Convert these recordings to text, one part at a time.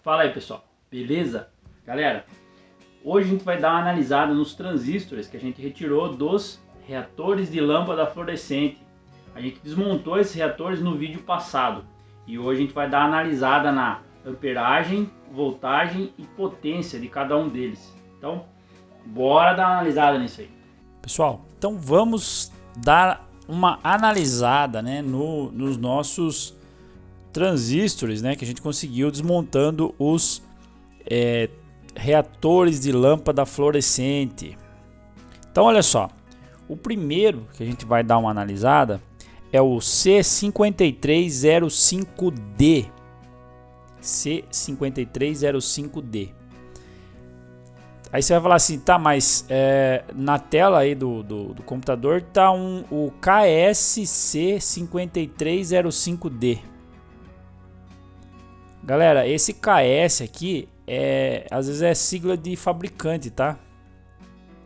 Fala aí, pessoal, beleza? Galera, hoje a gente vai dar uma analisada nos transistores que a gente retirou dos reatores de lâmpada fluorescente. A gente desmontou esses reatores no vídeo passado e hoje a gente vai dar uma analisada na amperagem, voltagem e potência de cada um deles. Então, bora dar uma analisada nisso aí. Pessoal, então vamos dar uma analisada, né, nos nossos transistores, né, que a gente conseguiu desmontando os reatores de lâmpada fluorescente. Então olha só, o primeiro que a gente vai dar uma analisada é o C5305D. C5305D. Aí você vai falar assim, tá, mas na tela aí do computador tá o KSC5305D. Galera, esse KS aqui às vezes é sigla de fabricante, tá?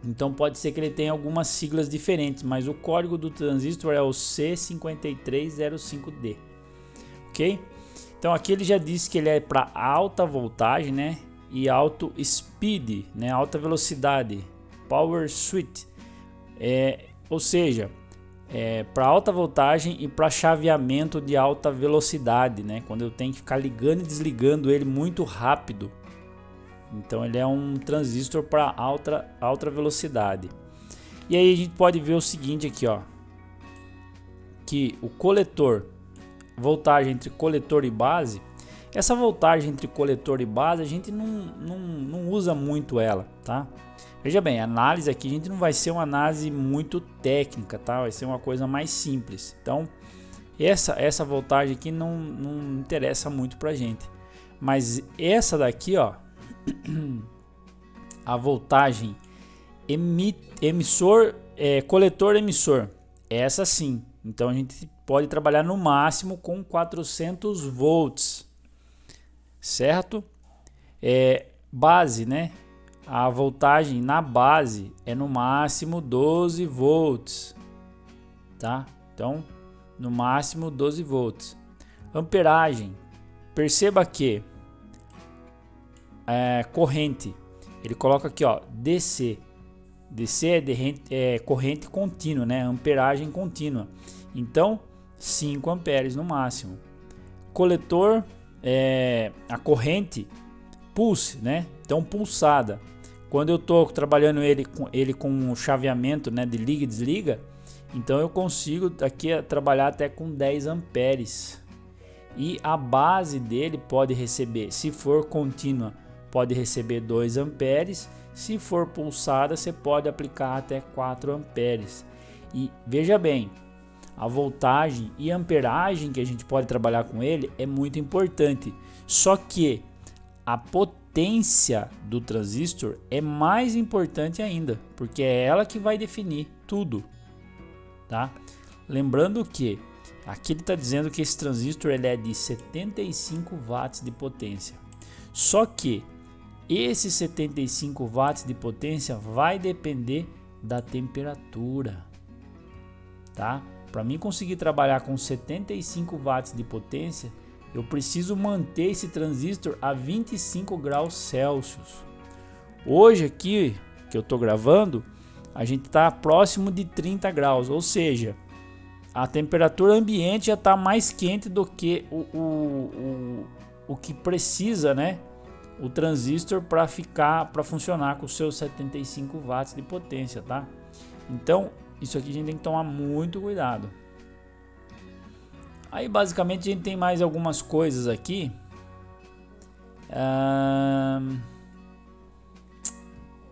Então pode ser que ele tenha algumas siglas diferentes, mas o código do transistor é o C5305D, ok? Então aqui ele já disse que ele é para alta voltagem, né? E alto speed, né? Alta velocidade, power switch, ou seja, para alta voltagem e para chaveamento de alta velocidade, né? Quando eu tenho que ficar ligando e desligando ele muito rápido. Então ele é um transistor para alta velocidade. E aí a gente pode ver o seguinte aqui, ó, que o coletor, voltagem entre coletor e base, essa voltagem entre coletor e base a gente não usa muito ela, tá? Veja bem, a análise aqui a gente não vai ser uma análise muito técnica, tá? Vai ser uma coisa mais simples. Então essa voltagem aqui não interessa muito pra gente. Mas essa daqui, ó, a voltagem coletor emissor, essa sim. Então a gente pode trabalhar no máximo com 400 volts, certo? Base, né? A voltagem na base é no máximo 12 volts, tá? Então, no máximo 12 volts. Amperagem, perceba que corrente, ele coloca aqui, ó, DC. DC é corrente contínua, né? Amperagem contínua. Então, 5 amperes no máximo. Coletor, a corrente pulse, né? Então, pulsada. Quando eu estou trabalhando ele com chaveamento, né, de liga e desliga, então eu consigo aqui trabalhar até com 10 amperes. E a base dele pode receber, se for contínua, pode receber 2 amperes. Se for pulsada, você pode aplicar até 4 amperes. E veja bem, a voltagem e amperagem que a gente pode trabalhar com ele é muito importante. Só que a potência do transistor é mais importante ainda, porque é ela que vai definir tudo, tá? Lembrando que aqui ele está dizendo que esse transistor ele é de 75 watts de potência. Só que esse 75 watts de potência vai depender da temperatura, tá? Para mim conseguir trabalhar com 75 watts de potência, eu preciso manter esse transistor a 25 graus Celsius. Hoje aqui que eu estou gravando, a gente está próximo de 30 graus, ou seja, a temperatura ambiente já está mais quente do que o que precisa, né? O transistor para funcionar com seus 75 watts de potência, tá? Então isso aqui a gente tem que tomar muito cuidado. Aí basicamente a gente tem mais algumas coisas aqui.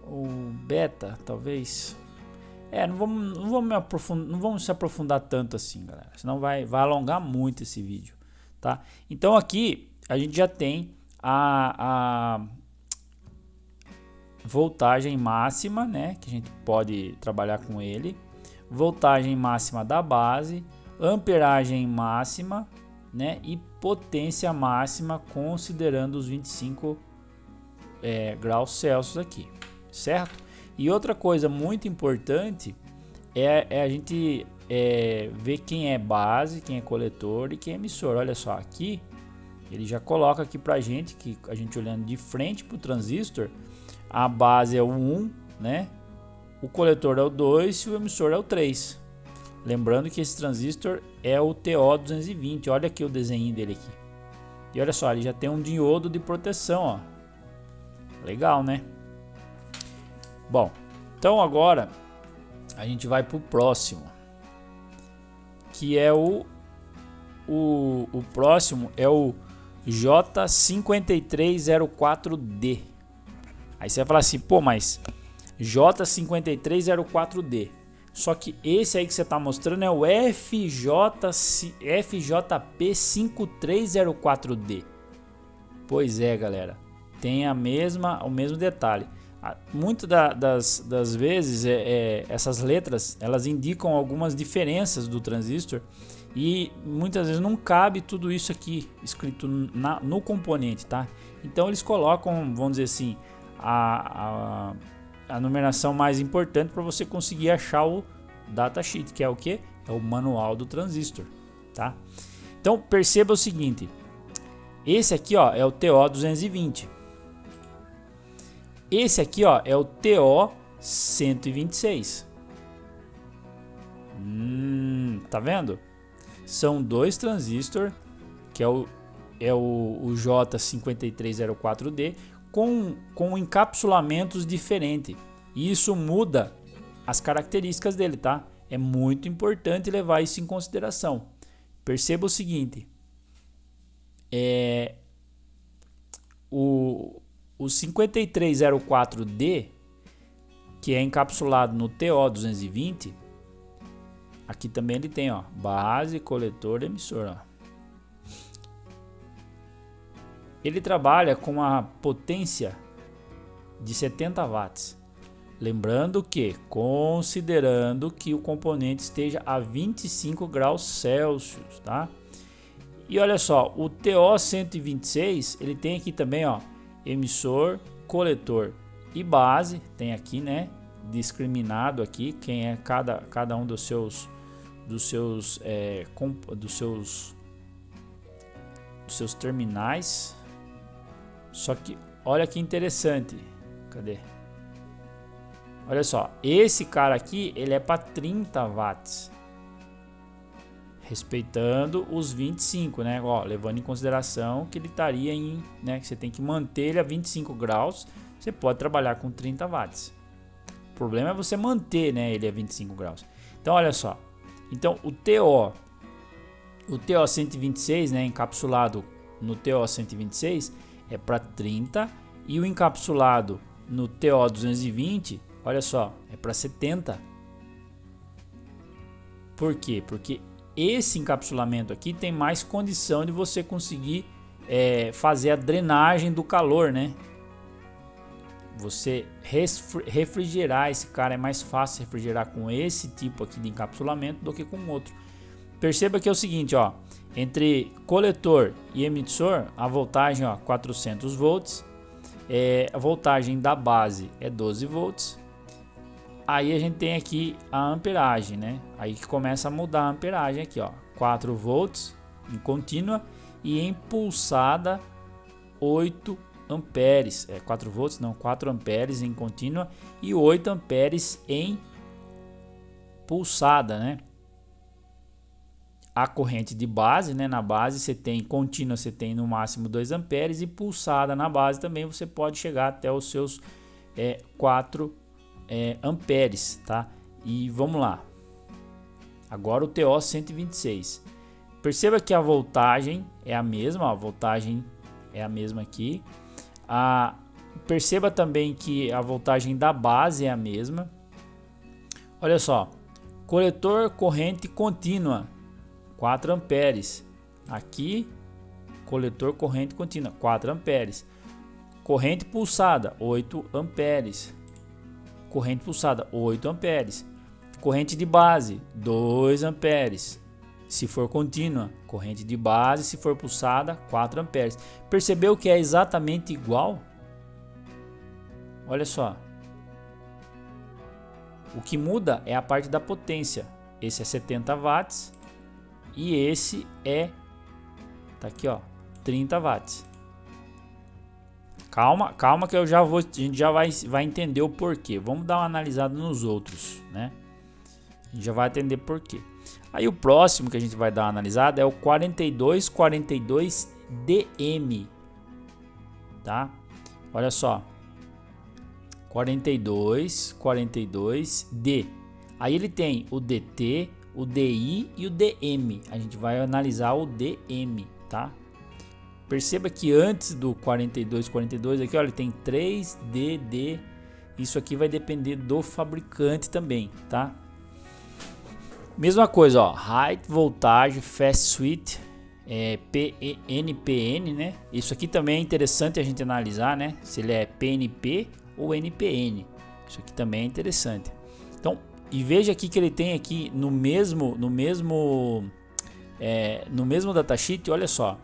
O beta, talvez. Não vamos se aprofundar tanto assim, galera. Senão vai alongar muito esse vídeo, tá? Então aqui a gente já tem a voltagem máxima, né? Que a gente pode trabalhar com ele. Voltagem máxima da base. Amperagem máxima, né, e potência máxima considerando os 25 graus Celsius aqui, certo? E outra coisa muito importante é a gente ver quem é base, quem é coletor e quem é emissor. Olha só, aqui Ele já coloca aqui pra gente, que a gente olhando de frente pro transistor, a base é o 1, né? O coletor é o 2 e o emissor é o 3. Lembrando que esse transistor é o TO220. Olha aqui o desenho dele aqui. E olha só, ele já tem um diodo de proteção, ó. Legal, né? Bom, então agora a gente vai pro próximo, que é o próximo é o J5304D. Aí você vai falar assim, pô, mas J5304D. Só que esse aí que você está mostrando é o FJP5304D. Pois é, galera. Tem o mesmo detalhe. Muitas das vezes essas letras elas indicam algumas diferenças do transistor e muitas vezes não cabe tudo isso aqui escrito no componente, tá? Então eles colocam, vamos dizer assim, a numeração mais importante para você conseguir achar o datasheet, que é o que? É o manual do transistor, tá? Então perceba o seguinte, esse aqui, ó, é o TO220. Esse aqui, ó, é o TO126. Tá vendo? São dois transistores, que é o J5304D, com encapsulamentos diferentes. E isso muda as características dele, tá? É muito importante levar isso em consideração. Perceba o seguinte. O 5304D, que é encapsulado no TO220, aqui também ele tem, ó, base, coletor, emissor, ó. Ele trabalha com a potência de 70 watts. Lembrando que, considerando que o componente esteja a 25 graus Celsius, tá? E olha só, o TO126, ele tem aqui também, ó, emissor, coletor e base, tem aqui, né, discriminado aqui quem é cada um dos seus terminais. Só que olha que interessante, cadê? Olha só, esse cara aqui ele é para 30 watts, respeitando os 25, né? Ó, levando em consideração que ele estaria em, né, que você tem que manter ele a 25 graus, você pode trabalhar com 30 watts. O problema é você manter, né, ele a 25 graus. Então, olha só. Então, o TO126, né, encapsulado no TO126 é para 30 e o encapsulado no TO220, olha só, é para 70. Por quê? Porque esse encapsulamento aqui tem mais condição de você conseguir fazer a drenagem do calor, né? Você refrigerar esse cara, é mais fácil refrigerar com esse tipo aqui de encapsulamento do que com outro. Perceba que é o seguinte, ó, entre coletor e emissor, a voltagem, ó, 400 volts, a voltagem da base é 12 volts. Aí a gente tem aqui a amperagem, né? Aí que começa a mudar a amperagem aqui, ó, 4 volts em contínua e em pulsada 8 amperes, 4 volts não, 4 amperes em contínua e 8 amperes em pulsada, né? A corrente de base, né? Na base você tem contínua, você tem no máximo 2 amperes e pulsada na base também você pode chegar até os seus 4 amperes, tá? E vamos lá. Agora o TO126. Perceba que a voltagem é a mesma, ó, a voltagem é a mesma aqui. Perceba também que a voltagem da base é a mesma. Olha só, coletor corrente contínua 4 amperes. Aqui, coletor corrente contínua 4 amperes. Corrente pulsada 8 amperes. Corrente pulsada 8 amperes. Corrente de base 2 amperes. Se for contínua, corrente de base, se for pulsada 4 amperes. Percebeu que é exatamente igual? Olha só. O que muda é a parte da potência. Esse é 70 watts e esse tá aqui, ó, 30 watts. Calma que a gente já vai entender o porquê. Vamos dar uma analisada nos outros, né? A gente já vai entender porquê. Aí o próximo que a gente vai dar uma analisada é o 4242DM, tá? Olha só, 4242D. Aí ele tem o DT, o DI e o DM. A gente vai analisar o DM, tá? Perceba que antes do 4242 aqui, olha, tem 3DD. Isso aqui vai depender do fabricante também, tá? Mesma coisa, ó, Height, Voltage, Fast Switch, NPN, né? Isso aqui também é interessante a gente analisar, né? Se ele é PNP ou NPN. Isso aqui também é interessante. Então, e veja aqui que ele tem aqui no mesmo datasheet, olha só.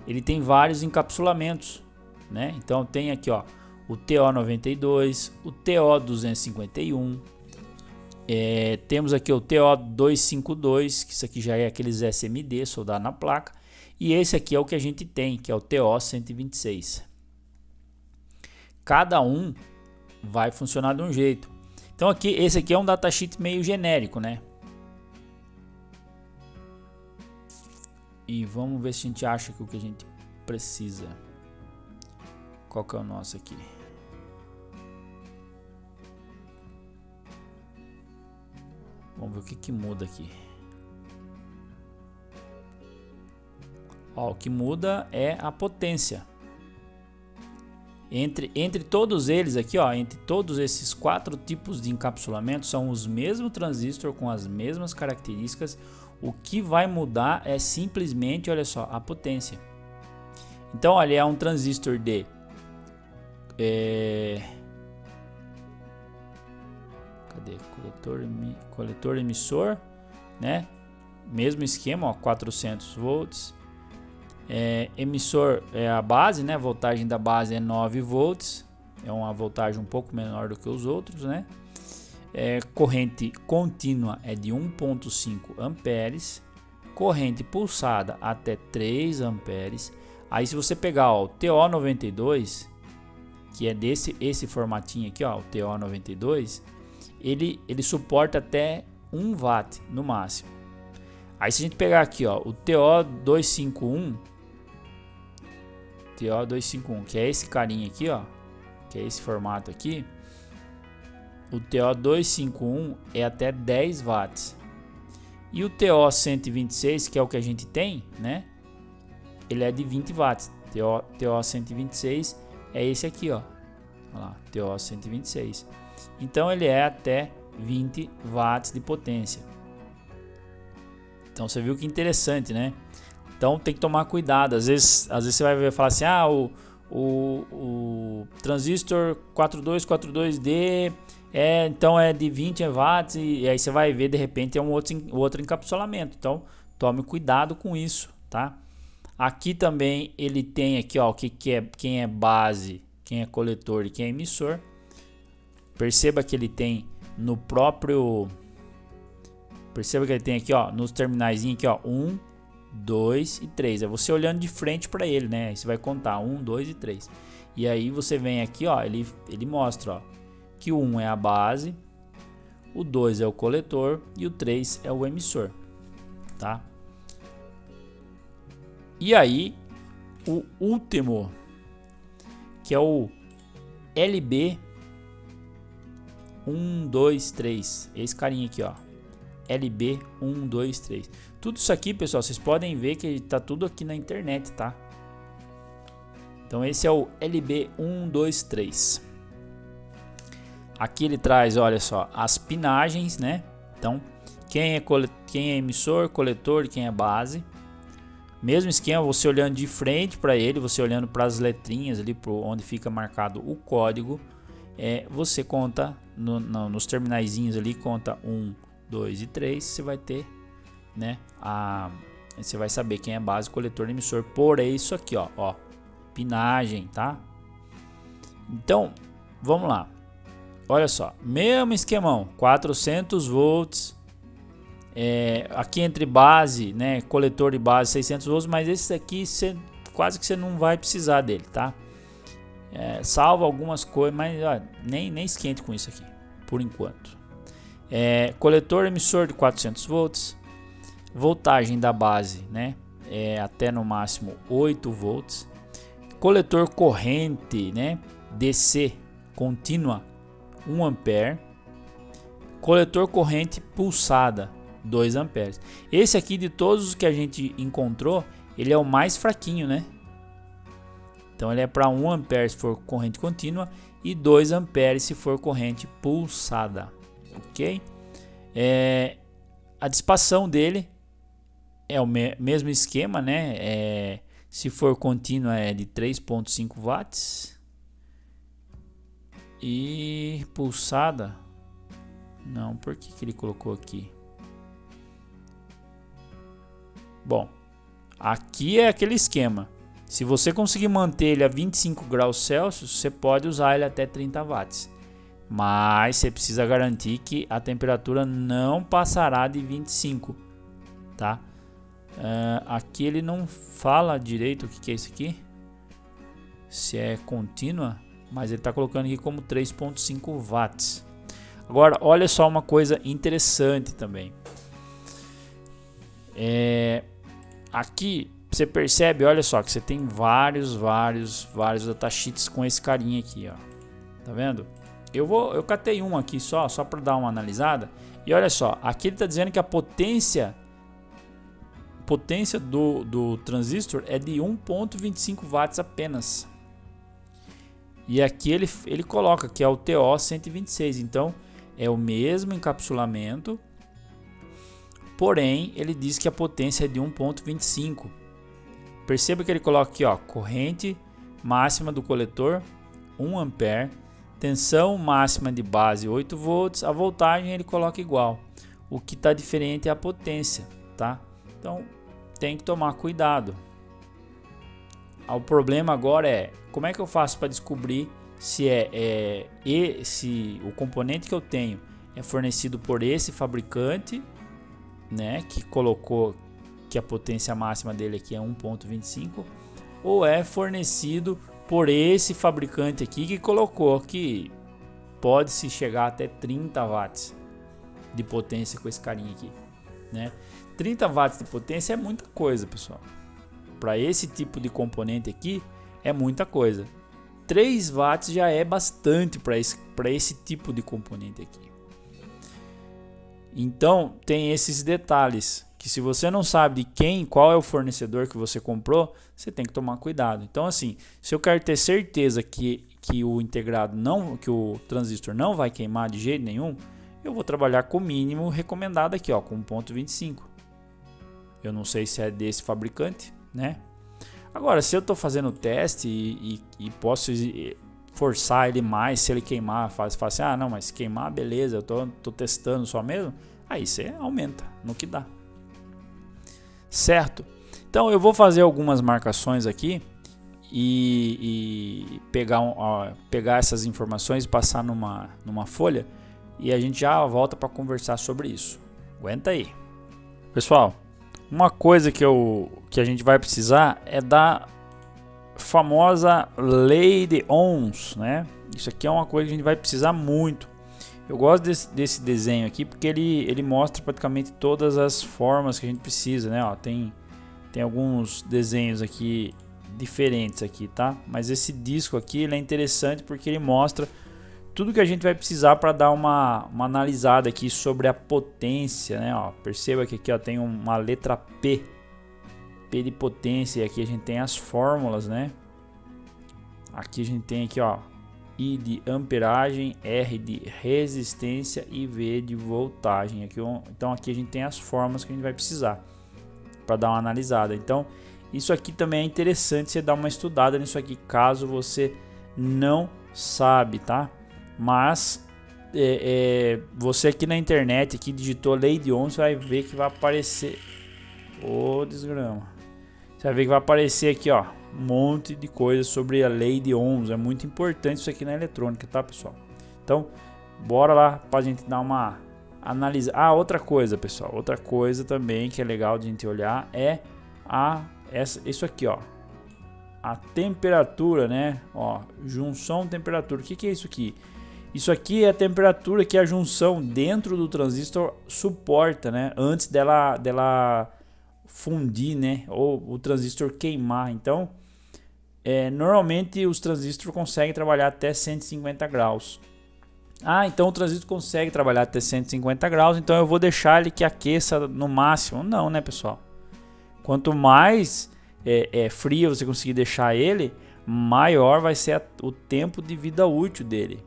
Ele tem vários encapsulamentos, né? Então tem aqui, ó, o TO92, o TO251, temos aqui o TO252, que isso aqui já é aqueles SMD soldado na placa, e esse aqui é o que a gente tem, que é o TO126. Cada um vai funcionar de um jeito. Então aqui, esse aqui é um datasheet meio genérico, né? E vamos ver se a gente acha que o que a gente precisa. Qual que é o nosso aqui? Vamos ver o que muda aqui. Ó, o que muda é a potência. Entre todos eles aqui, ó, entre todos esses 4 tipos de encapsulamento, são os mesmos transistores com as mesmas características. O que vai mudar é simplesmente, olha só, a potência. Então, olha, é um transistor de cadê? Coletor emissor, né? Mesmo esquema, ó, 400 volts. Emissor é a base, né? A voltagem da base é 9 volts. É uma voltagem um pouco menor do que os outros, né? Corrente contínua é de 1,5 amperes, corrente pulsada até 3 amperes. Aí se você pegar, ó, o TO92, que é esse formatinho aqui, ó, o TO92, ele suporta até 1 watt no máximo. Aí se a gente pegar aqui, ó, o TO251, que é esse carinha aqui, ó, que é esse formato aqui, o TO251 é até 10 watts. E o TO126, que é o que a gente tem, né? Ele é de 20 watts. TO126 é esse aqui, ó. Olha lá, TO126. Então ele é até 20 watts de potência. Então você viu que interessante, né? Então tem que tomar cuidado. Às vezes você vai falar assim: ah, o transistor 4242D então é de 20 watts, e aí você vai ver, de repente é um outro encapsulamento. Então tome cuidado com isso, tá? Aqui também ele tem aqui, ó, quem é base, quem é coletor e quem é emissor. Perceba que ele tem no próprio, perceba que ele tem aqui, ó, nos terminais aqui, ó, 1, 2 e 3. É você olhando de frente para ele, né? Aí você vai contar 1, 2 e 3. E aí você vem aqui, ó, ele mostra, ó, que o 1 é a base, o 2 é o coletor e o 3 é o emissor, tá? E aí o último, que é o LB123, esse carinha aqui, ó, LB123. Tudo isso aqui, pessoal, vocês podem ver que tá tudo aqui na internet, tá? Então esse é o LB123. Aqui ele traz, olha só, as pinagens, né? Então quem é emissor, coletor e quem é base. Mesmo esquema, você olhando de frente para ele, você olhando para as letrinhas ali, por onde fica marcado o código, você conta nos terminaizinhos ali, conta 1, 2 e 3, você vai ter, né, você vai saber quem é base, coletor e emissor por isso aqui, ó, pinagem, tá? Então, vamos lá. Olha só, mesmo esquemão, 400 volts, aqui entre base, né, coletor e base 600 volts, mas esse aqui quase que você não vai precisar dele, tá? Salva algumas coisas, mas ó, nem esquente com isso aqui, por enquanto. Coletor emissor de 400 volts, voltagem da base, né? Até no máximo 8 volts. Coletor corrente, né? DC contínua 1 ampere. Coletor corrente pulsada 2 amperes. Esse aqui, de todos os que a gente encontrou, ele é o mais fraquinho, né? Então ele é para 1 ampere se for corrente contínua e 2 amperes se for corrente pulsada, ok? A dissipação dele é o mesmo esquema, né? Se for contínua é de 3,5 watts e pulsada, não, por que ele colocou aqui? Bom, aqui é aquele esquema. Se você conseguir manter ele a 25 graus Celsius, você pode usar ele até 30 watts. Mas você precisa garantir que a temperatura não passará de 25, tá? Aqui ele não fala direito o que é isso aqui. Se é contínua, mas ele está colocando aqui como 3,5 watts. Agora, olha só uma coisa interessante também. Aqui você percebe, olha só, que você tem vários datasheets com esse carinha aqui, ó. Tá vendo? Eu catei um aqui só para dar uma analisada. E olha só, aqui ele está dizendo que a potência do transistor é de 1,25 watts apenas. E aqui ele coloca que é o TO126. Então é o mesmo encapsulamento, porém ele diz que a potência é de 1,25. Perceba que ele coloca aqui, ó, corrente máxima do coletor 1 ampere, tensão máxima de base 8 volts, a voltagem ele coloca igual. O que está diferente é a potência, tá? Então tem que tomar cuidado. O problema agora é como é que eu faço para descobrir se se o componente que eu tenho é fornecido por esse fabricante, né, que colocou que a potência máxima dele aqui é 1,25, ou é fornecido por esse fabricante aqui que colocou que pode se chegar até 30 watts de potência com esse carinha aqui, né? 30 watts de potência é muita coisa, pessoal. Para esse tipo de componente aqui é muita coisa. 3 watts já é bastante para esse tipo de componente aqui. Então tem esses detalhes que, se você não sabe de qual é o fornecedor que você comprou, você tem que tomar cuidado. Então, assim, se eu quero ter certeza que o integrado que o transistor não vai queimar de jeito nenhum, eu vou trabalhar com o mínimo recomendado aqui, ó, com 1,25. Eu não sei se é desse fabricante, né? Agora, se eu estou fazendo o teste e posso forçar ele mais, se ele queimar, faz assim, não, mas se queimar, beleza, eu tô testando só mesmo, aí você aumenta no que dá. Certo? Então eu vou fazer algumas marcações aqui e pegar essas informações e passar numa folha, e a gente já volta para conversar sobre isso. Aguenta aí. Pessoal, uma coisa que a gente vai precisar é da famosa lei de ohms, né? Isso aqui é uma coisa que a gente vai precisar muito. Eu gosto desse desenho aqui porque ele mostra praticamente todas as formas que a gente precisa, né? Ó, tem alguns desenhos aqui diferentes aqui, tá? Mas esse disco aqui ele é interessante porque ele mostra tudo que a gente vai precisar para dar uma analisada aqui sobre a potência, né? Ó, perceba que aqui, ó, tem uma letra P de potência, e aqui a gente tem as fórmulas, né? Aqui a gente tem aqui, ó, I de amperagem, R de resistência e V de voltagem. Então aqui a gente tem as fórmulas que a gente vai precisar para dar uma analisada. Então isso aqui também é interessante você dar uma estudada nisso aqui, caso você não sabe, tá? Mas você aqui na internet aqui digitou lei de ohms, você vai ver que vai aparecer desgrama. Você vai ver que vai aparecer aqui, ó, um monte de coisa sobre a lei de ohms. É muito importante isso aqui na eletrônica, tá, pessoal? Então, bora lá pra gente dar uma análise. Outra coisa, pessoal, outra coisa também que é legal de a gente olhar é isso aqui, ó. a temperatura, né? Ó, junção temperatura. O que é isso aqui? Isso aqui é a temperatura que a junção dentro do transistor suporta, né? Antes dela fundir, né? Ou o transistor queimar. Então, normalmente os transistores conseguem trabalhar até 150 graus. Ah, então o transistor consegue trabalhar até 150 graus, então eu vou deixar ele que aqueça no máximo. Não, né, pessoal? Quanto mais frio você conseguir deixar ele, maior vai ser o tempo de vida útil dele,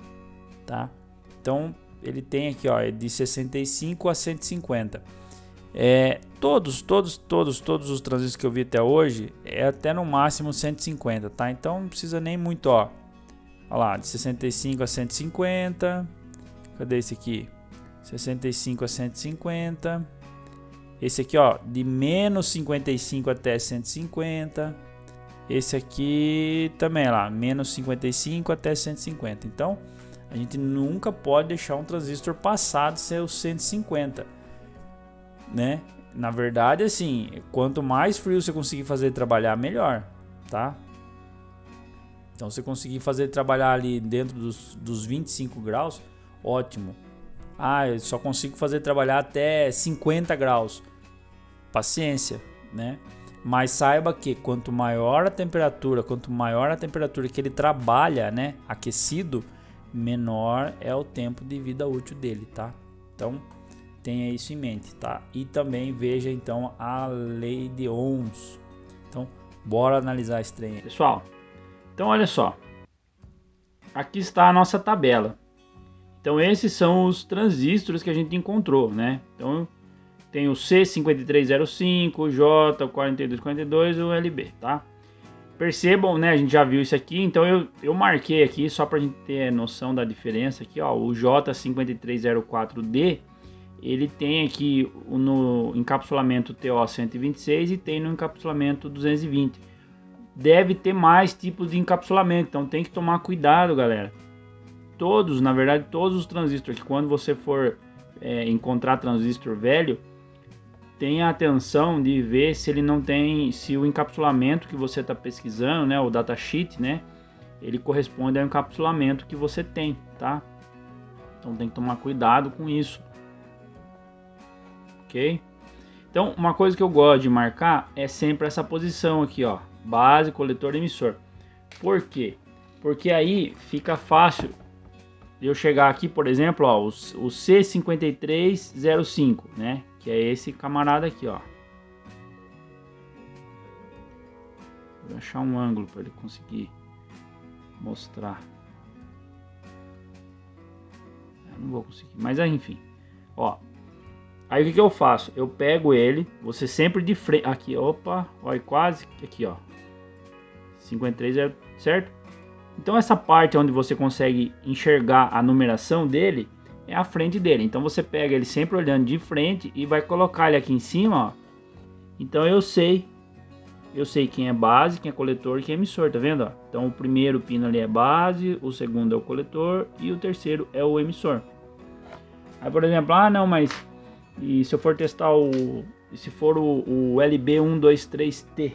tá? Então ele tem aqui, ó, de 65 a 150. Todos os transistores que eu vi até hoje é até no máximo 150, tá? Então não precisa nem muito, ó. Olha lá, de 65 a 150. Cadê esse aqui? 65 a 150. Esse aqui, ó, de menos 55 até 150. Esse aqui também, olha lá, menos 55 até 150. Então, a gente nunca pode deixar um transistor passar de seus 150, né? Na verdade, assim, quanto mais frio você conseguir fazer trabalhar, melhor, tá? Então, se conseguir fazer trabalhar ali dentro dos 25 graus, ótimo. Ah, eu só consigo fazer trabalhar até 50 graus. Paciência, né? Mas saiba que quanto maior a temperatura que ele trabalha, né, aquecido, menor é o tempo de vida útil dele, tá? Então, tenha isso em mente, tá? E também veja então a lei de Ohms. Então, bora analisar esse trem. Pessoal, então olha só, aqui está a nossa tabela. Então esses são os transistores que a gente encontrou, né? Então tem o C5305, o J4242 e o LB, tá? Percebam, né? A gente já viu isso aqui, então eu marquei aqui só para a gente ter noção da diferença aqui, ó. O J5304D, ele tem aqui no encapsulamento TO126 e tem no encapsulamento 220. Deve ter mais tipos de encapsulamento, então tem que tomar cuidado, galera. Na verdade, todos os transistores, que quando você for encontrar transistor velho, tenha atenção de ver se ele não tem, se o encapsulamento que você está pesquisando, né, o datasheet, né, ele corresponde ao encapsulamento que você tem, tá? Então tem que tomar cuidado com isso, ok? Então uma coisa que eu gosto de marcar é sempre essa posição aqui, ó. Base, coletor, emissor. Por quê? Porque aí fica fácil de eu chegar aqui, por exemplo, ó, o C5305, né? Que é esse camarada aqui, ó. Vou achar um ângulo para ele conseguir mostrar. Eu não vou conseguir, mas enfim, ó. Aí o que eu faço? Eu pego ele, você sempre de frente, aqui, opa, olha, quase aqui, ó. 53, certo? Então essa parte onde você consegue enxergar a numeração dele é a frente dele. Então você pega ele sempre olhando de frente e vai colocar ele aqui em cima, ó. Então eu sei quem é base, quem é coletor e quem é emissor, tá vendo, ó? Então o primeiro pino ali é base, o segundo é o coletor e o terceiro é o emissor. Aí, por exemplo, não, mas e se eu for testar se for o LB123T,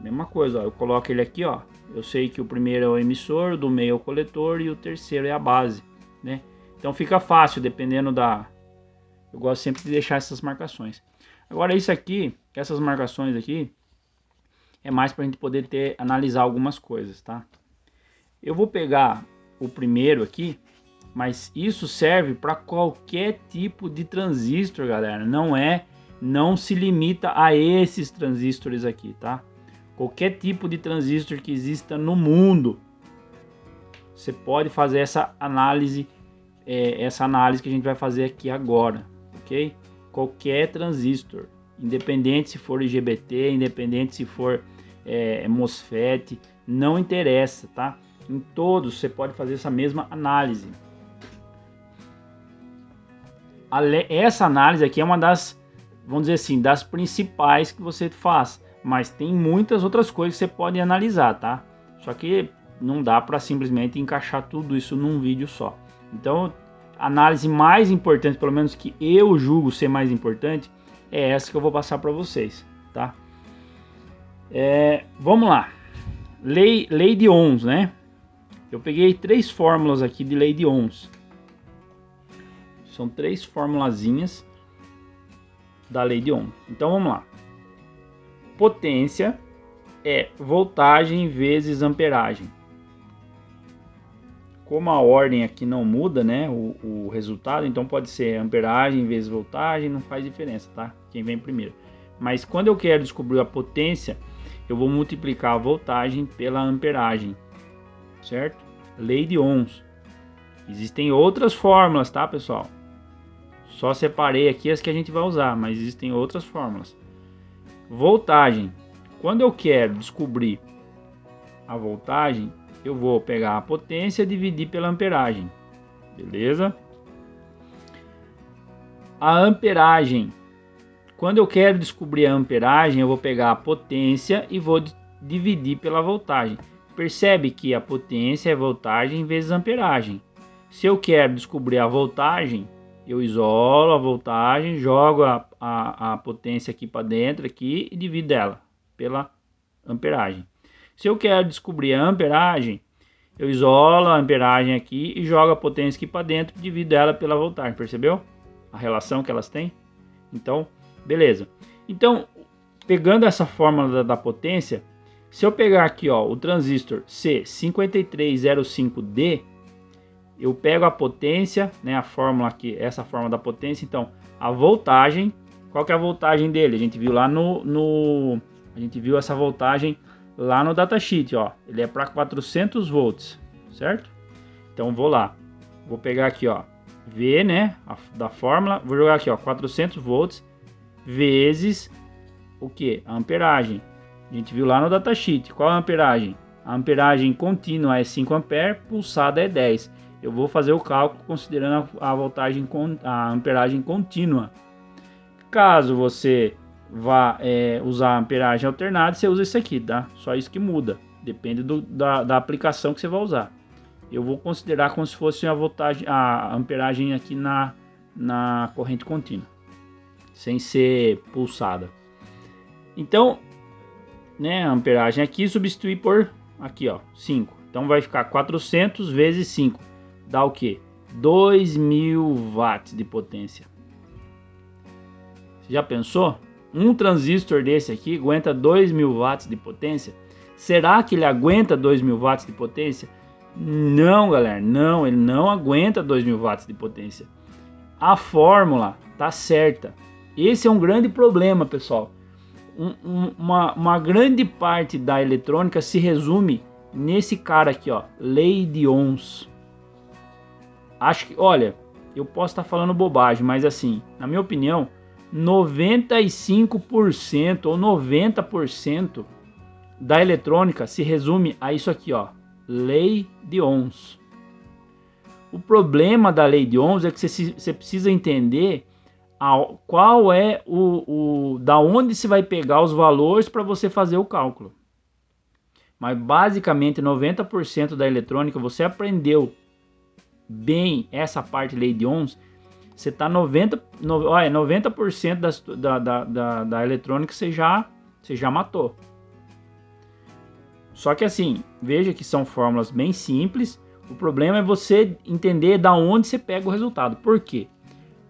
mesma coisa, ó, eu coloco ele aqui, ó. Eu sei que o primeiro é o emissor, o do meio é o coletor e o terceiro é a base, né? Então fica fácil, dependendo eu gosto sempre de deixar essas marcações. Agora isso aqui, essas marcações aqui, é mais para a gente poder analisar algumas coisas, tá? Eu vou pegar o primeiro aqui, mas isso serve para qualquer tipo de transistor, galera. Não se limita a esses transistores aqui, tá? Qualquer tipo de transistor que exista no mundo, você pode fazer essa análise que a gente vai fazer aqui agora, ok? Qualquer transistor, independente se for IGBT, independente se for MOSFET, não interessa, tá? Em todos você pode fazer essa mesma análise. Essa análise aqui é uma das, vamos dizer assim, das principais que você faz, mas tem muitas outras coisas que você pode analisar, tá? Só que não dá para simplesmente encaixar tudo isso num vídeo só. Então, a análise mais importante, pelo menos que eu julgo ser mais importante, é essa que eu vou passar para vocês, tá? Vamos lá. lei de Ohms, né? Eu peguei 3 fórmulas aqui de lei de Ohms. São 3 formulazinhas da lei de Ohm. Então vamos lá. Potência é voltagem vezes amperagem. Como a ordem aqui não muda, né, o resultado, então pode ser amperagem vezes voltagem, não faz diferença, tá? Quem vem primeiro. Mas quando eu quero descobrir a potência, eu vou multiplicar a voltagem pela amperagem, certo? Lei de Ohms. Existem outras fórmulas, tá, pessoal? Só separei aqui as que a gente vai usar, mas existem outras fórmulas. Voltagem. Quando eu quero descobrir a voltagem, eu vou pegar a potência e dividir pela amperagem. Beleza? A amperagem. Quando eu quero descobrir a amperagem, eu vou pegar a potência e vou dividir pela voltagem. Percebe que a potência é voltagem vezes amperagem. Se eu quero descobrir a voltagem, eu isolo a voltagem, jogo a potência aqui para dentro aqui, e divido ela pela amperagem. Se eu quero descobrir a amperagem, eu isolo a amperagem aqui e jogo a potência aqui para dentro e divido ela pela voltagem. Percebeu a relação que elas têm? Então, beleza. Então, pegando essa fórmula da potência, se eu pegar aqui, ó, o transistor C5305D, eu pego a potência, né, a fórmula aqui, essa fórmula da potência. Então, a voltagem, qual que é a voltagem dele? A gente viu lá a gente viu essa voltagem lá no datasheet, ó. Ele é para 400 volts, certo? Então, vou lá. Vou pegar aqui, ó, V, né, da fórmula, vou jogar aqui, ó, 400 volts vezes o que? A amperagem. A gente viu lá no datasheet. Qual é a amperagem? A amperagem contínua é 5 ampere, pulsada é 10. Eu vou fazer o cálculo considerando a amperagem contínua. Caso você vá usar a amperagem alternada, você usa esse aqui, tá? Só isso que muda. Depende da aplicação que você vai usar. Eu vou considerar como se fosse a amperagem aqui na corrente contínua, sem ser pulsada. Então, né, a amperagem aqui substituir por aqui, ó, 5. Então vai ficar 400 vezes 5. Dá o que? 2.000 watts de potência. Você já pensou? Um transistor desse aqui aguenta 2.000 watts de potência? Será que ele aguenta 2.000 watts de potência? Não, galera, não, ele não aguenta 2.000 watts de potência. A fórmula tá certa. Esse é um grande problema, pessoal. Uma grande parte da eletrônica se resume nesse cara aqui, ó, lei de Ohms. Acho que, olha, eu posso estar falando bobagem, mas assim, na minha opinião, 95% ou 90% da eletrônica se resume a isso aqui, ó, lei de Ohms. O problema da lei de Ohms é que você precisa entender qual é da onde se vai pegar os valores para você fazer o cálculo. Mas basicamente 90% da eletrônica você aprendeu bem essa parte de lei de Ohms, você está 90% da eletrônica você já matou. Só que assim, veja que são fórmulas bem simples. O problema é você entender da onde você pega o resultado. Por quê?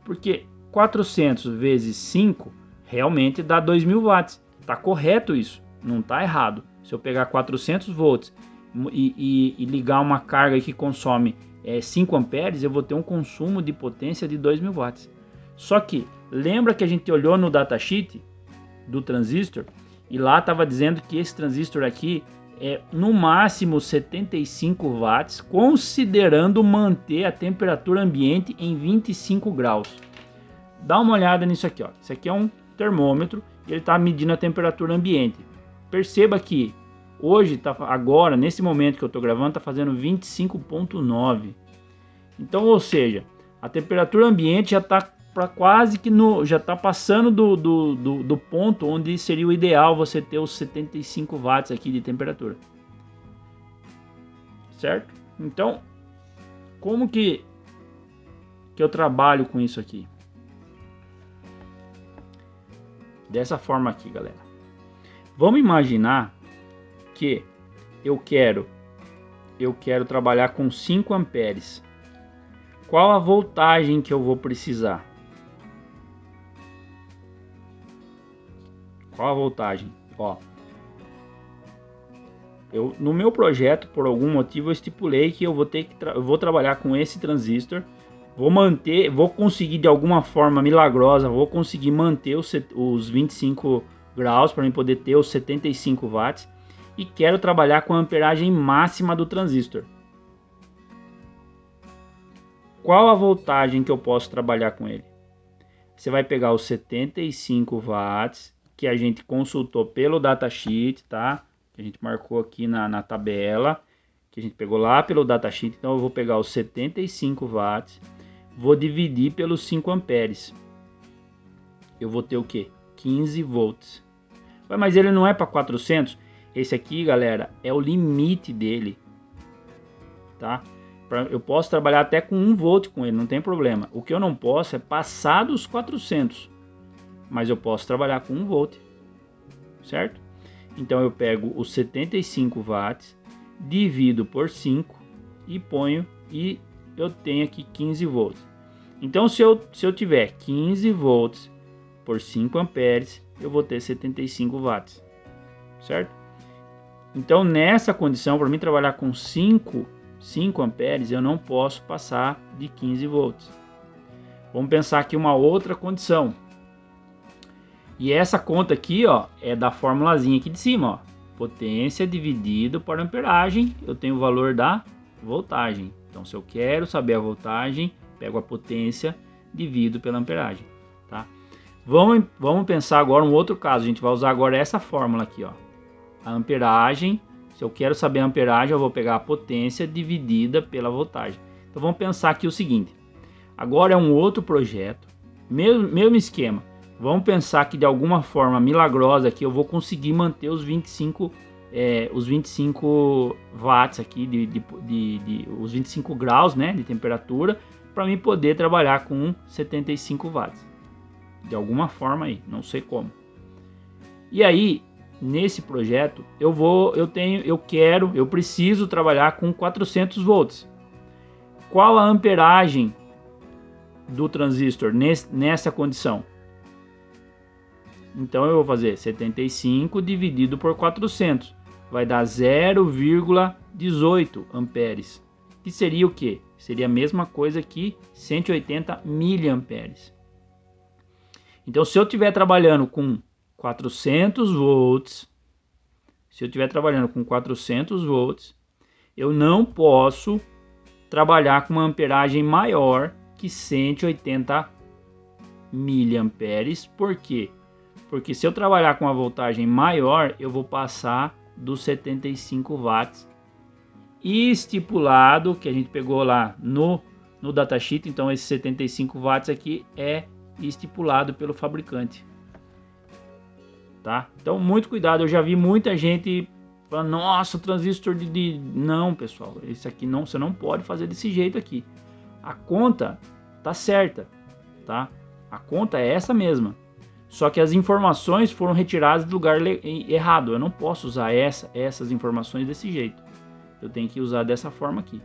Porque 400 vezes 5 realmente dá 2.000 watts. Tá correto isso, não tá errado. Se eu pegar 400 volts e ligar uma carga que consome 5 amperes, eu vou ter um consumo de potência de 2.000 watts. Só que, lembra que a gente olhou no datasheet do transistor e lá estava dizendo que esse transistor aqui é no máximo 75 watts, considerando manter a temperatura ambiente em 25 graus. Dá uma olhada nisso aqui, ó. Isso aqui é um termômetro e ele está medindo a temperatura ambiente. Perceba que hoje, agora, nesse momento que eu estou gravando, está fazendo 25,9. Então, ou seja, a temperatura ambiente já está quase que já está passando do ponto onde seria o ideal você ter os 75 watts aqui de temperatura. Certo? Então, como que eu trabalho com isso aqui? Dessa forma aqui, galera. Vamos imaginar que eu quero trabalhar com 5 amperes. Qual a voltagem que eu vou precisar? Qual a voltagem? Ó, no meu projeto, por algum motivo, eu estipulei que eu vou trabalhar com esse transistor, vou conseguir de alguma forma milagrosa, vou conseguir manter os 25 graus para mim poder ter os 75 watts e quero trabalhar com a amperagem máxima do transistor. Qual a voltagem que eu posso trabalhar com ele? Você vai pegar os 75 watts que a gente consultou pelo datasheet, tá? Que a gente marcou aqui na tabela, que a gente pegou lá pelo datasheet. Então eu vou pegar os 75 watts, vou dividir pelos 5 amperes. Eu vou ter o quê? 15 volts. Mas ele não é para 400? Esse aqui, galera, é o limite dele, tá? Eu posso trabalhar até com 1 volt com ele, não tem problema. O que eu não posso é passar dos 400, mas eu posso trabalhar com 1 volt, certo? Então eu pego os 75 watts, divido por 5 e ponho, e eu tenho aqui 15 volts. Então se eu tiver 15 volts por 5 amperes, eu vou ter 75 watts, certo? Então nessa condição, para mim trabalhar com 5 amperes, eu não posso passar de 15 volts. Vamos pensar aqui uma outra condição. E essa conta aqui, ó, é da formulazinha aqui de cima, ó. Potência dividido por amperagem, eu tenho o valor da voltagem. Então se eu quero saber a voltagem, pego a potência, divido pela amperagem, tá? Vamos pensar agora um outro caso. A gente vai usar agora essa fórmula aqui, ó. A amperagem, se eu quero saber a amperagem, eu vou pegar a potência dividida pela voltagem. Então vamos pensar aqui o seguinte. Agora é um outro projeto, mesmo esquema. Vamos pensar que de alguma forma milagrosa aqui eu vou conseguir manter os 25 watts aqui, os 25 graus, né, de temperatura, para mim poder trabalhar com 75 watts. De alguma forma aí, não sei como. E aí, nesse projeto, eu preciso trabalhar com 400 volts. Qual a amperagem do transistor nessa condição? Então eu vou fazer 75 dividido por 400, vai dar 0,18 amperes, que seria o que? Seria a mesma coisa que 180 miliamperes. Então se eu estiver trabalhando com 400 volts, eu não posso trabalhar com uma amperagem maior que 180 miliamperes. Por quê? Porque se eu trabalhar com uma voltagem maior, eu vou passar dos 75 watts estipulado, que a gente pegou lá no datasheet. Então esses 75 watts aqui é estipulado pelo fabricante, tá? Então muito cuidado. Eu já vi muita gente falando, nossa, o transistor Não, pessoal, esse aqui não, você não pode fazer desse jeito aqui. A conta tá certa, tá? A conta é essa mesma. Só que as informações foram retiradas do lugar errado. Eu não posso usar essas informações desse jeito. Eu tenho que usar dessa forma aqui.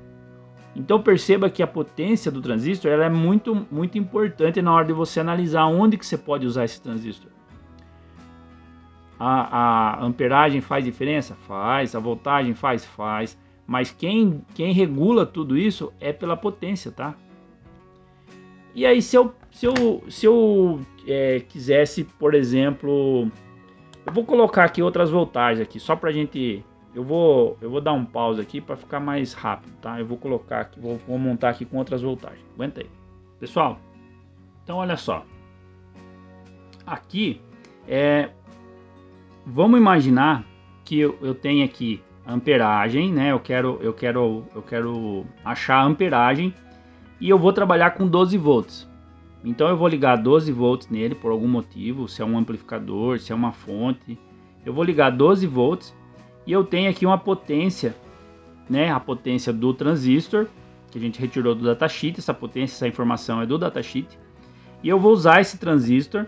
Então perceba que a potência do transistor ela é muito, muito importante na hora de você analisar onde que você pode usar esse transistor. A amperagem faz diferença? Faz. A voltagem faz? Faz. Mas quem regula tudo isso é pela potência, tá? E aí se eu quisesse, por exemplo, eu vou colocar aqui outras voltagens aqui, só pra gente, eu vou dar um pause aqui para ficar mais rápido, tá? Eu vou colocar aqui, vou montar aqui com outras voltagens. Aguenta aí. Pessoal, então olha só. Aqui, vamos imaginar que eu tenho aqui a amperagem, né? Eu quero achar a amperagem e eu vou trabalhar com 12 volts. Então eu vou ligar 12 volts nele por algum motivo, se é um amplificador, se é uma fonte. Eu vou ligar 12 volts e eu tenho aqui uma potência, né? A potência do transistor, que a gente retirou do datasheet. Essa potência, essa informação é do datasheet. E eu vou usar esse transistor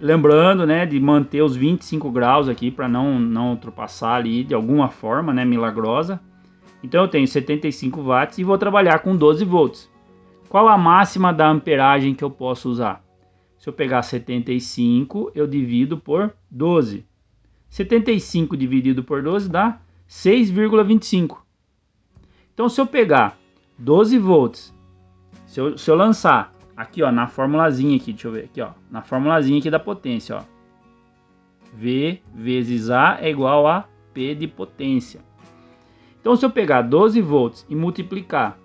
lembrando, né, de manter os 25 graus aqui para não ultrapassar ali de alguma forma, né, milagrosa. Então eu tenho 75 watts e vou trabalhar com 12 volts. Qual a máxima da amperagem que eu posso usar? Se eu pegar 75, eu divido por 12. 75 dividido por 12 dá 6,25. Então se eu pegar 12 volts, se eu lançar aqui, ó, na formulazinha aqui, deixa eu ver aqui, ó, na formulazinha aqui da potência, ó. V vezes A é igual a P de potência. Então se eu pegar 12 volts e multiplicar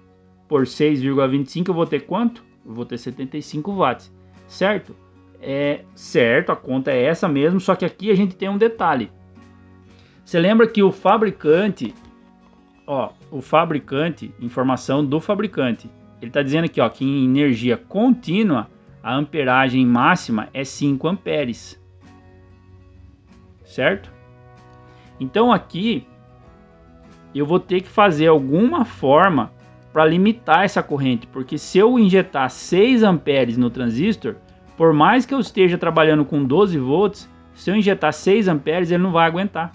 por 6,25, eu vou ter quanto? Eu vou ter 75 watts, certo? Certo, a conta é essa mesmo, só que aqui a gente tem um detalhe. Você lembra que o fabricante, ó, informação do fabricante, ele está dizendo aqui, ó, que em energia contínua a amperagem máxima é 5 amperes, certo? Então aqui eu vou ter que fazer alguma forma para limitar essa corrente, porque se eu injetar 6 amperes no transistor, por mais que eu esteja trabalhando com 12 volts, se eu injetar 6 amperes, ele não vai aguentar.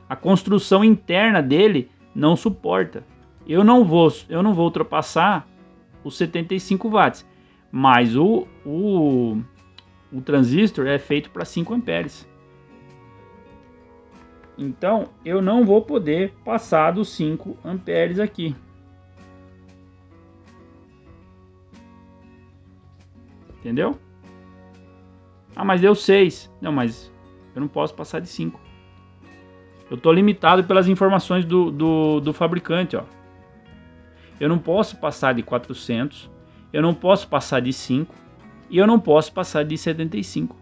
A construção interna dele não suporta. Eu não vou ultrapassar os 75 watts, mas o transistor é feito para 5 amperes. Então, eu não vou poder passar dos 5 amperes aqui. Entendeu? Ah, mas deu 6. Não, mas eu não posso passar de 5. Eu estou limitado pelas informações do fabricante, ó. Eu não posso passar de 400. Eu não posso passar de 5. E eu não posso passar de 75.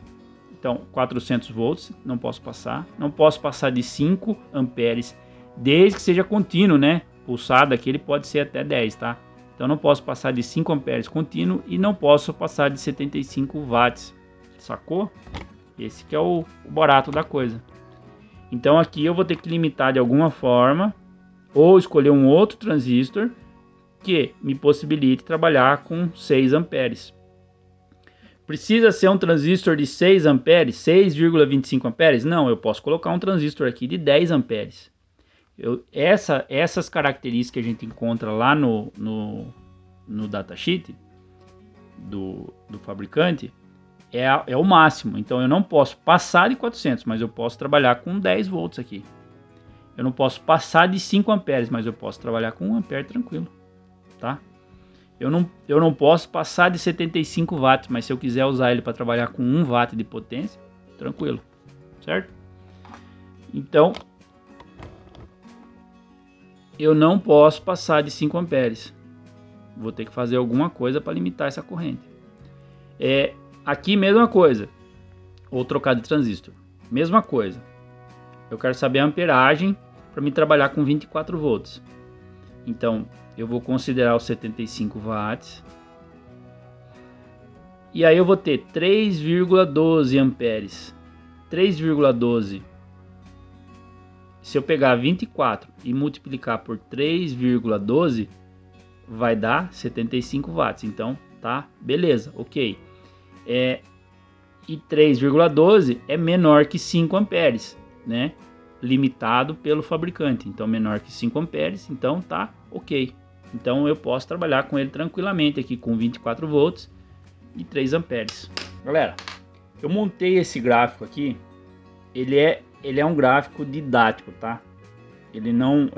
Então, 400 volts, não posso passar. Não posso passar de 5 amperes, desde que seja contínuo, né? Pulsado aqui ele pode ser até 10, tá? Então, não posso passar de 5 amperes contínuo e não posso passar de 75 watts. Sacou? Esse que é o barato da coisa. Então, aqui eu vou ter que limitar de alguma forma ou escolher um outro transistor que me possibilite trabalhar com 6 amperes. Precisa ser um transistor de 6 amperes, 6,25 amperes? Não, eu posso colocar um transistor aqui de 10 amperes. Essas características que a gente encontra lá no datasheet do fabricante é o máximo. Então eu não posso passar de 400, mas eu posso trabalhar com 10 volts aqui. Eu não posso passar de 5 amperes, mas eu posso trabalhar com 1 ampere tranquilo, tá? Eu não posso passar de 75 watts, mas se eu quiser usar ele para trabalhar com 1 watt de potência, tranquilo, certo? Então, eu não posso passar de 5 amperes. Vou ter que fazer alguma coisa para limitar essa corrente. Aqui, mesma coisa. Ou trocar de transistor. Mesma coisa. Eu quero saber a amperagem para me trabalhar com 24 volts. Então, eu vou considerar os 75 watts. E aí eu vou ter 3,12 amperes. 3,12. Se eu pegar 24 e multiplicar por 3,12, vai dar 75 watts. Então, tá, beleza, ok. E 3,12 é menor que 5 amperes, né? Limitado pelo fabricante. Então, menor que 5 amperes, então tá ok. Então, eu posso trabalhar com ele tranquilamente aqui com 24 volts e 3 amperes. Galera, eu montei esse gráfico aqui. Ele é um gráfico didático, tá? Ele não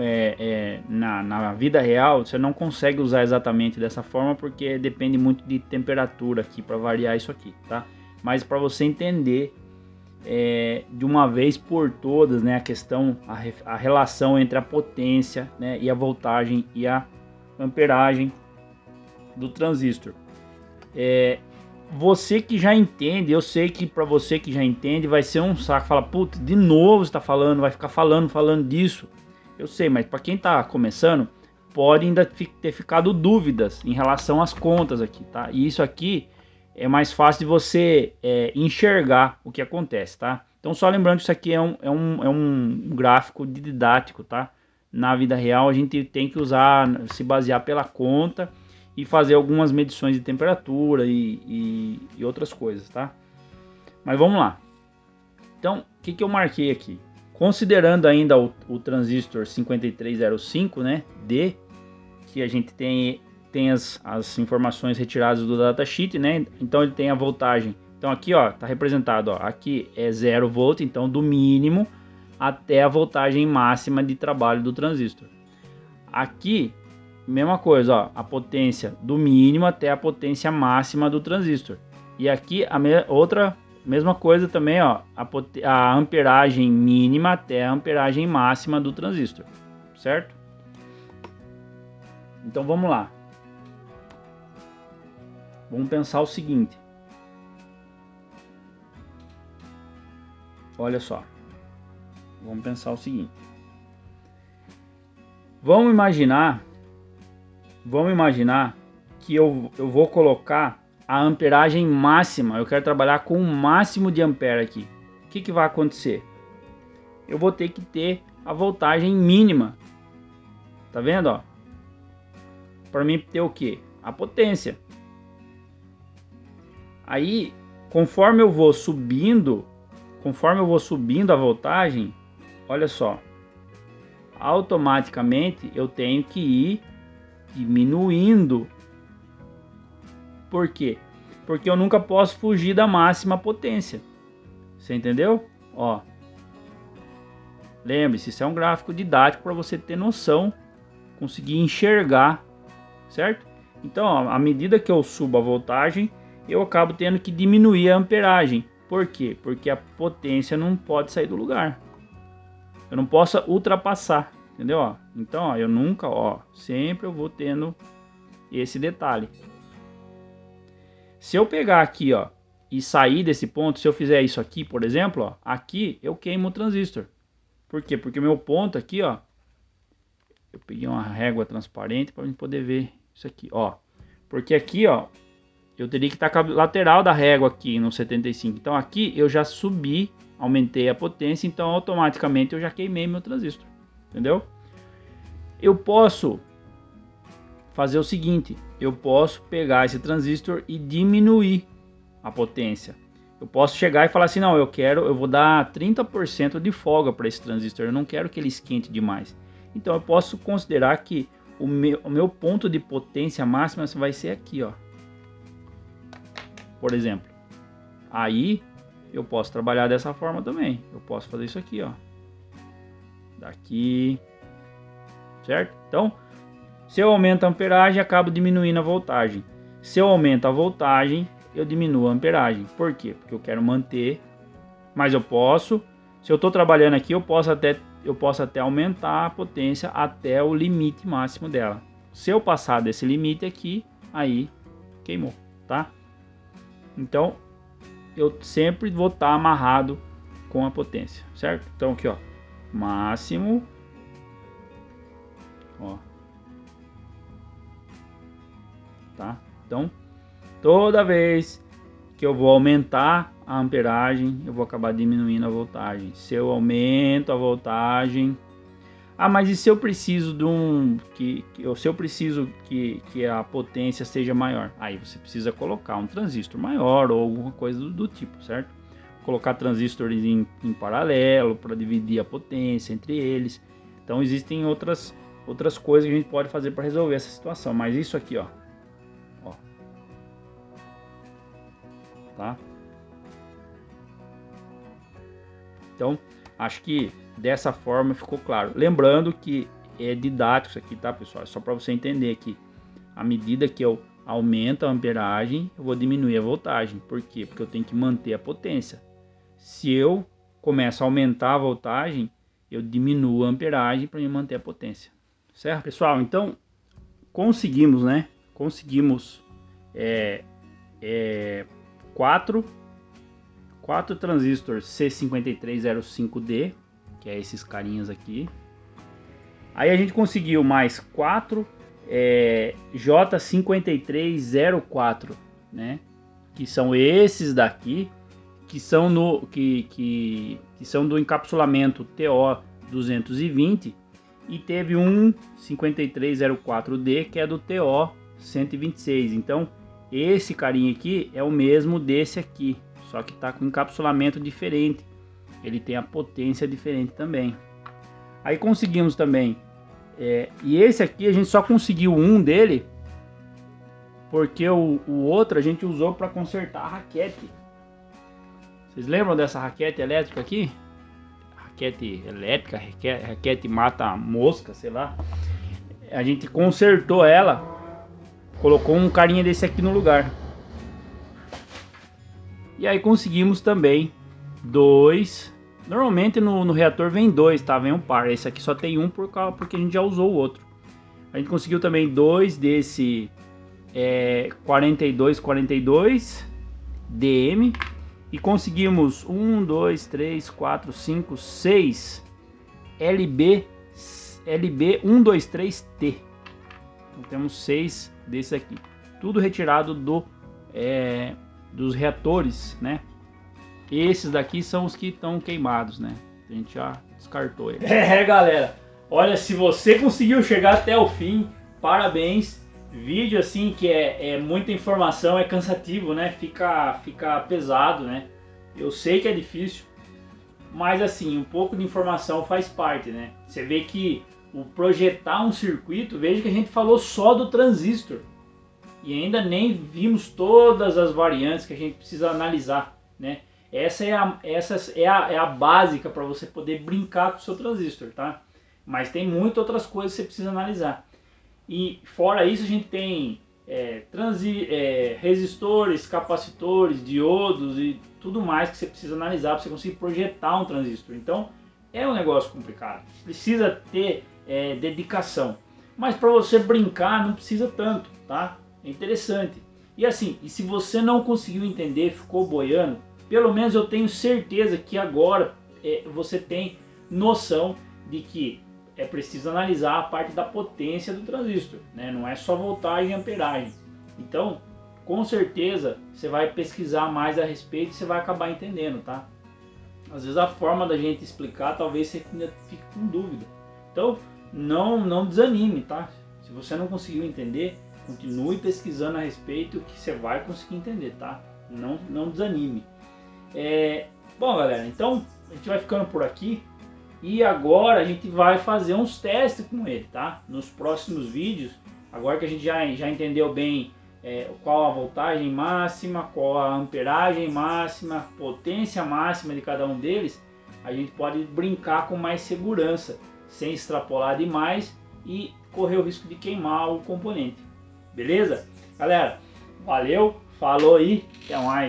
na vida real você não consegue usar exatamente dessa forma porque depende muito de temperatura aqui para variar isso aqui, tá? Mas para você entender de uma vez por todas, né, a questão, a relação entre a potência, né, e a voltagem e a amperagem do transistor. Você que já entende, eu sei que para você que já entende vai ser um saco, fala, putz, de novo você tá falando, vai ficar falando disso. Eu sei, mas para quem tá começando, pode ainda ter ficado dúvidas em relação às contas aqui, tá? E isso aqui é mais fácil de você enxergar o que acontece, tá? Então só lembrando que isso aqui é um gráfico didático, tá? Na vida real a gente tem que se basear pela conta e fazer algumas medições de temperatura e outras coisas, tá? Mas vamos lá. Então, o que eu marquei aqui? Considerando ainda o transistor 5305, né, D, que a gente tem as informações retiradas do datasheet, né? Então ele tem a voltagem. Então aqui, ó, tá representado, ó, aqui é 0 volt, então do mínimo até a voltagem máxima de trabalho do transistor. Aqui, mesma coisa, ó, a potência do mínimo até a potência máxima do transistor. E aqui a mesma coisa também, ó, a amperagem mínima até a amperagem máxima do transistor, certo? Então vamos lá. Vamos pensar o seguinte. Olha só. Vamos pensar o seguinte. Vamos imaginar que eu vou colocar a amperagem máxima. Eu quero trabalhar com o máximo de ampere aqui. O que vai acontecer? Eu vou ter que ter a voltagem mínima. Tá vendo, ó? Para mim ter o que? A potência. Aí, conforme eu vou subindo a voltagem, olha só, automaticamente eu tenho que ir diminuindo. Por quê? Porque eu nunca posso fugir da máxima potência. Você entendeu? Ó. Lembre-se, isso é um gráfico didático para você ter noção, conseguir enxergar, certo? Então, ó, à medida que eu subo a voltagem, eu acabo tendo que diminuir a amperagem. Por quê? Porque a potência não pode sair do lugar. Eu não posso ultrapassar, entendeu? Ó, então, ó, eu nunca, ó, sempre eu vou tendo esse detalhe. Se eu pegar aqui, ó, e sair desse ponto, se eu fizer isso aqui, por exemplo, ó, aqui eu queimo o transistor. Por quê? Porque o meu ponto aqui, ó, eu peguei uma régua transparente para gente poder ver isso aqui, ó. Porque aqui, ó, eu teria que estar com a lateral da régua aqui no 75. Então aqui eu já subi, aumentei a potência, então automaticamente eu já queimei meu transistor. Entendeu? Eu posso fazer o seguinte, eu posso pegar esse transistor e diminuir a potência. Eu posso chegar e falar assim, não, eu vou dar 30% de folga para esse transistor, eu não quero que ele esquente demais. Então eu posso considerar que o meu ponto de potência máxima vai ser aqui, ó. Por exemplo. Aí eu posso trabalhar dessa forma também. Eu posso fazer isso aqui, ó. Daqui. Certo? Então, se eu aumento a amperagem, acabo diminuindo a voltagem. Se eu aumento a voltagem, eu diminuo a amperagem. Por quê? Porque eu quero manter. Mas eu posso, se eu estou trabalhando aqui, eu posso até aumentar a potência até o limite máximo dela. Se eu passar desse limite aqui, aí queimou, tá? Então, eu sempre vou estar amarrado com a potência, certo? Então aqui, ó, máximo, ó, tá? Então, toda vez que eu vou aumentar a amperagem, eu vou acabar diminuindo a voltagem. Se eu aumento a voltagem, mas e se eu preciso de se eu preciso que a potência seja maior? Aí você precisa colocar um transistor maior ou alguma coisa do tipo, certo? Colocar transistores em paralelo para dividir a potência entre eles. Então existem outras coisas que a gente pode fazer para resolver essa situação. Mas isso aqui, ó, tá? Então, acho que dessa forma ficou claro. Lembrando que é didático isso aqui, tá, pessoal? É só para você entender que à medida que eu aumento a amperagem, eu vou diminuir a voltagem. Por quê? Porque eu tenho que manter a potência. Se eu começo a aumentar a voltagem, eu diminuo a amperagem para me manter a potência. Certo, pessoal? Então, conseguimos, né? Conseguimos quatro transistores C5305D, que é esses carinhas aqui. Aí a gente conseguiu mais 4 J5304, né? Que são esses daqui, que são que são do encapsulamento TO220, e teve um 5304D que é do TO126. Então Esse carinha aqui é o mesmo desse aqui, só que está com encapsulamento diferente. Ele tem a potência diferente também. Aí conseguimos também, e esse aqui a gente só conseguiu um dele, porque o outro a gente usou para consertar a raquete. Vocês lembram dessa raquete elétrica aqui? Raquete elétrica, raquete mata mosca, sei lá. A gente consertou ela, colocou um carinha desse aqui no lugar. E aí conseguimos também dois. Normalmente no reator vem dois, tá? Vem um par. Esse aqui só tem um porque a gente já usou o outro. A gente conseguiu também dois desse 4242 DM. E conseguimos 1, 2, 3, 4, 5, 6 LB 123T. Então temos 6 desses aqui. Tudo retirado dos reatores, né? Esses daqui são os que estão queimados, né? A gente já descartou eles. Galera. Olha, se você conseguiu chegar até o fim, parabéns. Vídeo assim que é muita informação, é cansativo, né? Fica pesado, né? Eu sei que é difícil, mas assim, um pouco de informação faz parte, né? Você vê que o projetar um circuito, veja que a gente falou só do transistor e ainda nem vimos todas as variantes que a gente precisa analisar, né? Essa é a básica para você poder brincar com o seu transistor, tá? Mas tem muitas outras coisas que você precisa analisar. E fora isso a gente tem resistores, capacitores, diodos e tudo mais que você precisa analisar para você conseguir projetar um transistor. Então é um negócio complicado, precisa ter dedicação. Mas para você brincar não precisa tanto, tá? É interessante. E assim, e se você não conseguiu entender, ficou boiando, pelo menos eu tenho certeza que agora você tem noção de que é preciso analisar a parte da potência do transistor, né? Não é só voltagem e amperagem. Então, com certeza, você vai pesquisar mais a respeito e você vai acabar entendendo, tá? Às vezes a forma da gente explicar, talvez você ainda fique com dúvida. Então, não desanime, tá? Se você não conseguiu entender, continue pesquisando a respeito que você vai conseguir entender, tá? Não desanime. Bom, galera, então a gente vai ficando por aqui. E agora a gente vai fazer uns testes com ele, tá? Nos próximos vídeos, agora que a gente já entendeu bem qual a voltagem máxima, qual a amperagem máxima, potência máxima de cada um deles, a gente pode brincar com mais segurança, sem extrapolar demais e correr o risco de queimar o componente. Beleza? Galera, valeu, falou aí, até mais.